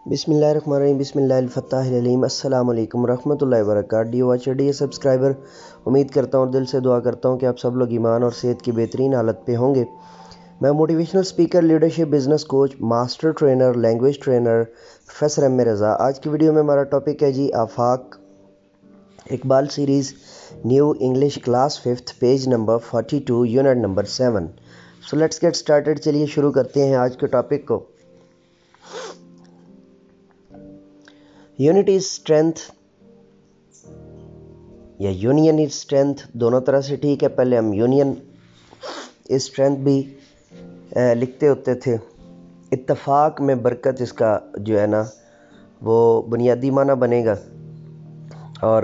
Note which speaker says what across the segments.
Speaker 1: बिस्मिल्लाहिर्रहमानिर्रहीम बिस्मिल्लाहिल-फत्ताहिल-अलीम अस्सलाम वालेकुम रहमतुल्लाहि व बरकातहू। डियर वॉचर, डियर सब्सक्राइबर, उम्मीद करता हूँ, दिल से दुआ करता हूँ कि आप सब लोग ईमान और सेहत की बेहतरीन हालत पे होंगे। मैं motivational speaker, leadership, business coach, master trainer, language trainer professor M Raza. आज की वीडियो में हमारा टॉपिक है जी Afaq Iqbal series new English class 5th page number 42 unit number 7। So let's get started. चलिए शुरू करते हैं आज के टॉपिक को। यूनिटी इज स्ट्रेंथ या यूनियन इज स्ट्रेंथ, दोनों तरह से ठीक है। पहले हम यूनियन इज स्ट्रेंथ भी लिखते होते थे। इत्तफाक में बरकत इसका जो है ना वो बुनियादी माना बनेगा। और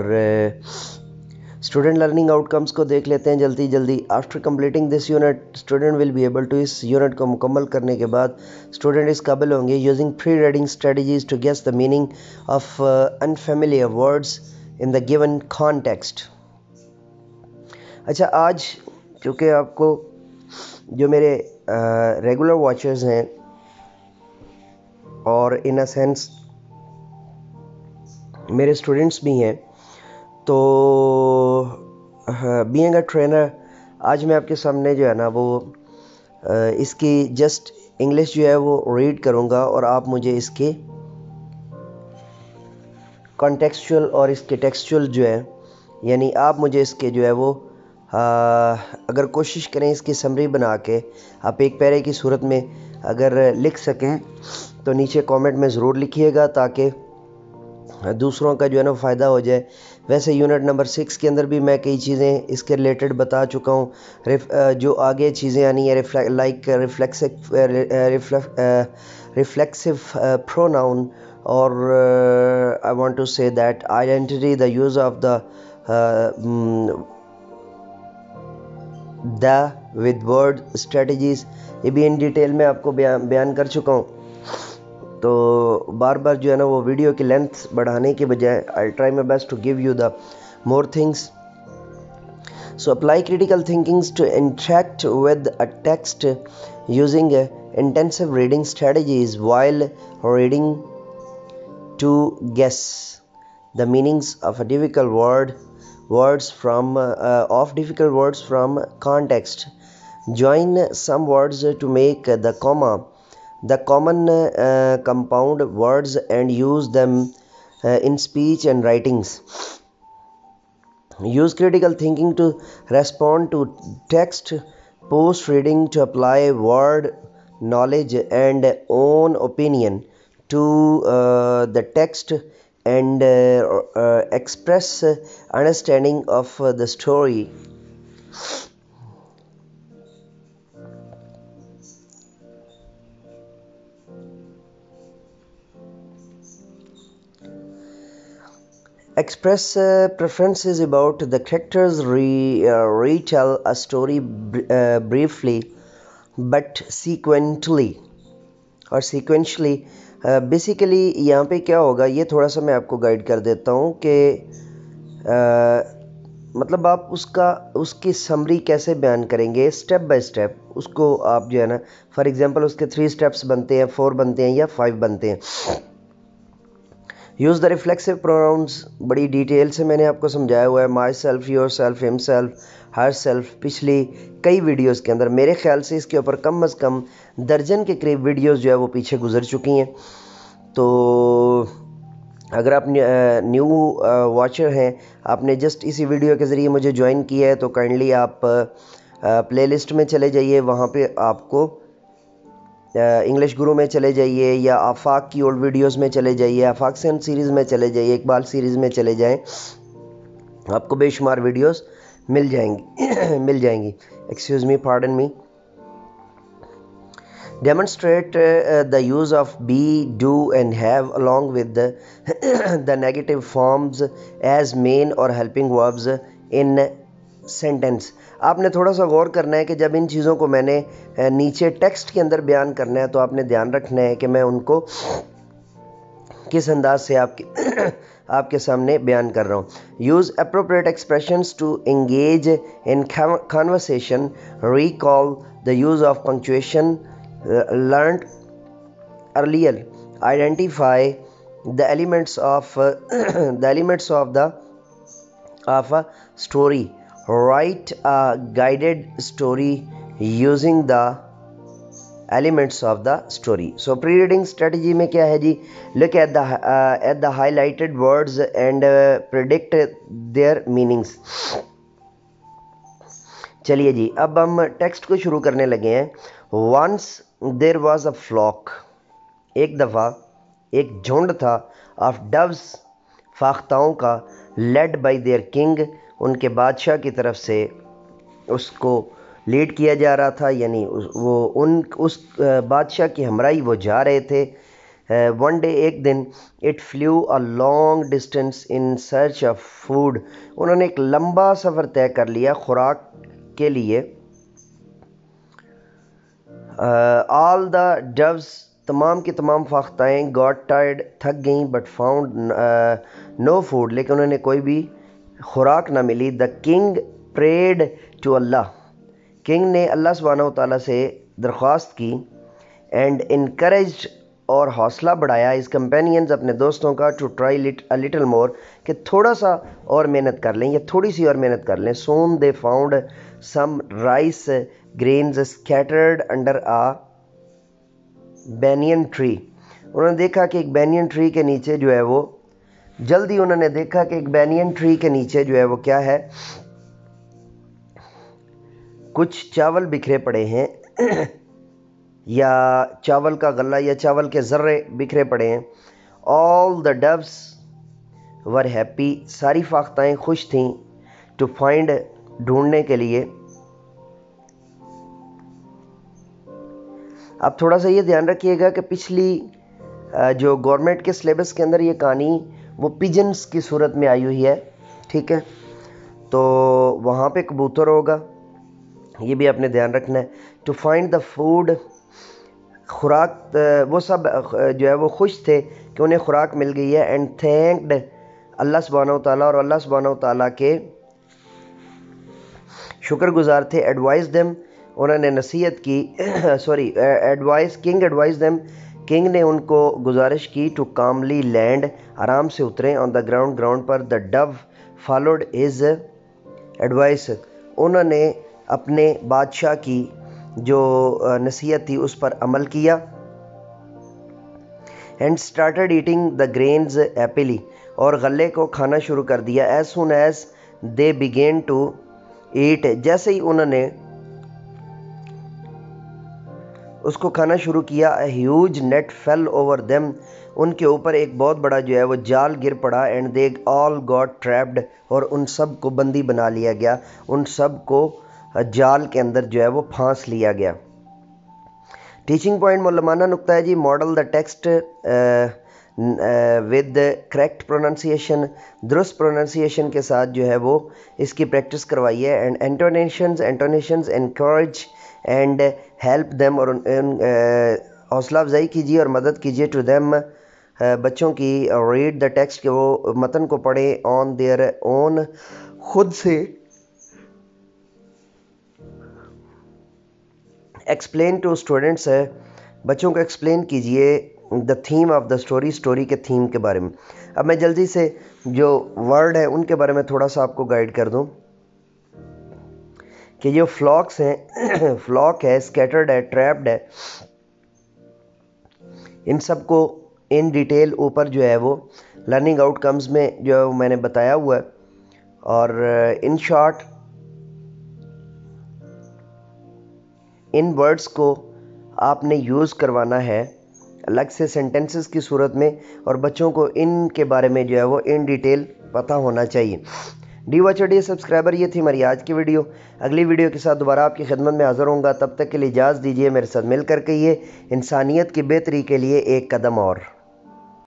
Speaker 1: स्टूडेंट लर्निंग आउटकम्स को देख लेते हैं जल्दी जल्दी। After completing this unit student will be able to, इस यूनिट को मुकम्मल करने के बाद स्टूडेंट इस काबिल होंगे using pre reading strategies to guess the meaning of unfamiliar words in the given context. अच्छा, आज क्योंकि आपको जो मेरे रेगुलर वॉचर्स हैं और इन अ सेंस मेरे स्टूडेंट्स भी हैं, तो बीइंग अ ट्रेनर आज मैं आपके सामने जो है ना वो इसकी जस्ट इंग्लिश जो है वो रीड करूँगा और आप मुझे इसके कॉन्टेक्चुअल और इसके टेक्सचुअल जो है, यानी आप मुझे इसके जो है वो अगर कोशिश करें इसकी समरी बना के आप एक पैरे की सूरत में अगर लिख सकें तो नीचे कमेंट में ज़रूर लिखिएगा ताकि दूसरों का जो है ना फ़ायदा हो जाए। वैसे यूनिट नंबर 6 के अंदर भी मैं कई चीज़ें इसके रिलेटेड बता चुका हूँ। जो आगे चीज़ें आनी है लाइक रिफ्लेक्सिव प्रोनाउन और I want to say that identity, the use of the with word strategies, ये भी इन डिटेल में आपको बयान कर चुका हूँ। तो बार बार जो है ना वो वीडियो की लेंथ बढ़ाने के बजाय I try my best to give you the more things. So apply critical thinkings to interact with a text using intensive reading strategies while reading to guess the meanings of a difficult words from context. Join some words to make the common compound words and use them in speech and writings. Use critical thinking to respond to text post reading to apply word knowledge and own opinion to the text and express understanding of the story. Express preferences about the characters, retell a story briefly but sequentially basically यहाँ पे क्या होगा ये थोड़ा सा मैं आपको guide कर देता हूँ कि मतलब आप उसकी समरी कैसे बयान करेंगे स्टेप बाय स्टेप। उसको आप जो है ना फॉर एग्जांपल उसके 3 स्टेप्स बनते हैं, 4 बनते हैं या 5 बनते हैं। यूज़ द रिफ्लेक्सिव प्रोनाउंस बड़ी डिटेल से मैंने आपको समझाया हुआ है। My self, your self, him self, her self. पिछली कई वीडियोस के अंदर मेरे ख्याल से इसके ऊपर कम अज़ कम दर्जन के करीब वीडियोस जो है वो पीछे गुजर चुकी हैं। तो अगर आप न्यू वॉचर हैं, आपने जस्ट इसी वीडियो के ज़रिए मुझे ज्वाइन किया है, तो काइंडली आप प्लेलिस्ट में चले जाइए, वहाँ पे आपको इंग्लिश गुरु में चले जाइए या आफाक की ओल्ड वीडियोस में चले जाइए, आफाक सेंट सीरीज़ में चले जाइए, इकबाल सीरीज़ में चले जाएं, आपको बेशुमार वीडियोस मिल जाएंगी। Excuse me, pardon me. Demonstrate the use of be, do and have along with the negative forms as main or helping verbs in sentence. आपने थोड़ा सा गौर करना है कि जब इन चीज़ों को मैंने नीचे टेक्स्ट के अंदर बयान करना है तो आपने ध्यान रखना है कि मैं उनको किस अंदाज से आपके सामने बयान कर रहा हूँ। Use appropriate expressions to engage in conversation, recall the use of punctuation learned earlier identify the elements of the elements of a story. Write a guided story using the elements of the story. So pre-reading strategy में क्या है जी, look at the highlighted words and predict their meanings. चलिए जी, अब हम text को शुरू करने लगे हैं. Once there was a flock, एक दफ़ा एक झुंड था, of doves, फाख्ताओं का, led by their king, उनके बादशाह की तरफ से उसको लीड किया जा रहा था, यानी उस बादशाह की हमराही वो जा रहे थे. वन डे, एक दिन, it flu a long distance in search of food, उन्होंने एक लंबा सफ़र तय कर लिया खुराक के लिए. ऑल द डव्स, तमाम की तमाम फाख्ताएँ, गॉट टायर्ड, थक गईं, बट फाउंड नो फूड, लेकिन उन्हें कोई भी खुराक ना मिली. The king prayed to Allah, king ने अल्लाह सुब्हानहू तआला से दरख्वास्त की. एंड इनकरेज्ड, और हौसला बढ़ाया, इस कंपेनियंस, अपने दोस्तों का, to try a little more, कि थोड़ा सा और मेहनत कर लें या थोड़ी सी और मेहनत कर लें. Soon they found some rice grains scattered under a banyan tree, उन्होंने देखा कि एक बैनियन ट्री के नीचे जो है वो, जल्दी उन्होंने देखा कि एक बैनियन ट्री के नीचे जो है वो क्या है, कुछ चावल बिखरे पड़े हैं या चावल का गल्ला या चावल के ज़र्रे बिखरे पड़े हैं. All the doves were happy, सारी फाख्ताएँ खुश थीं, टू फाइंड, ढूंढने के लिए. अब थोड़ा सा ये ध्यान रखिएगा कि पिछली जो गवर्नमेंट के सिलेबस के अंदर ये कहानी वो पिजन्स की सूरत में आई हुई है, ठीक है, तो वहाँ पे कबूतर होगा, ये भी आपने ध्यान रखना है. टू फाइंड द फूड, खुराक, वो सब जो है वो खुश थे कि उन्हें खुराक मिल गई है. एंड थैंक्ड अल्लाह सुब्हानहू तआला, और अल्लाह सुब्हानहू तआला के शुक्रगुजार थे. एडवाइस देम, उन्होंने नसीहत की, sorry advice, king advice them, king ने उनको गुजारिश की, टू कामली लैंड, आराम से उतरें, ऑन द ग्राउंड, ग्राउंड पर. The Dove followed his advice, उन्होंने अपने बादशाह की जो नसीहत थी उस पर अमल किया. And started eating the grains happily, और गले को खाना शुरू कर दिया. As soon as they began to eat, जैसे ही उन्होंने उसको खाना शुरू किया, a huge net fell over them, उनके ऊपर एक बहुत बड़ा जो है वो जाल गिर पड़ा. And they all got trapped, और उन सब को बंदी बना लिया गया, उन सब को जाल के अंदर जो है वो फांस लिया गया. टीचिंग पॉइंट मौलमाना नुक्ता है जी, model the text with correct pronunciation, दुरुस्त प्रोनाउंसिएशन के साथ जो है वो इसकी प्रैक्टिस करवाई है. And intonations encourage and help them, और हौसला अफजाई कीजिए और मदद कीजिए, टू देम, बच्चों की. रीड द टेक्स्ट, के वो मतन को पढ़ें, ऑन देयर ओन, खुद से. एक्सप्लेन टू स्टूडेंट्स, है बच्चों को एक्सप्लेन कीजिए, the theme of the story, story के थीम के बारे में. अब मैं जल्दी से जो वर्ड है उनके बारे में थोड़ा सा आपको गाइड कर दूं कि जो फ्लॉक्स हैं फ्लॉक है, स्कैटर्ड है, ट्रैप्ड है, इन सब को इन डिटेल ऊपर जो है वो लर्निंग आउटकम्स में जो मैंने बताया हुआ है. और इन शॉर्ट इन वर्ड्स को आपने यूज़ करवाना है अलग से सेंटेंसेस की सूरत में, और बच्चों को इनके बारे में जो है वो इन डिटेल पता होना चाहिए. डी वॉच डी सब्सक्राइबर, ये थी हमारी आज की वीडियो. अगली वीडियो के साथ दोबारा आपकी खिदमत में हाज़िर होऊंगा. तब तक के लिए इजाज़त दीजिए. मेरे साथ मिलकर के ये इंसानियत की बेहतरी के लिए एक कदम और.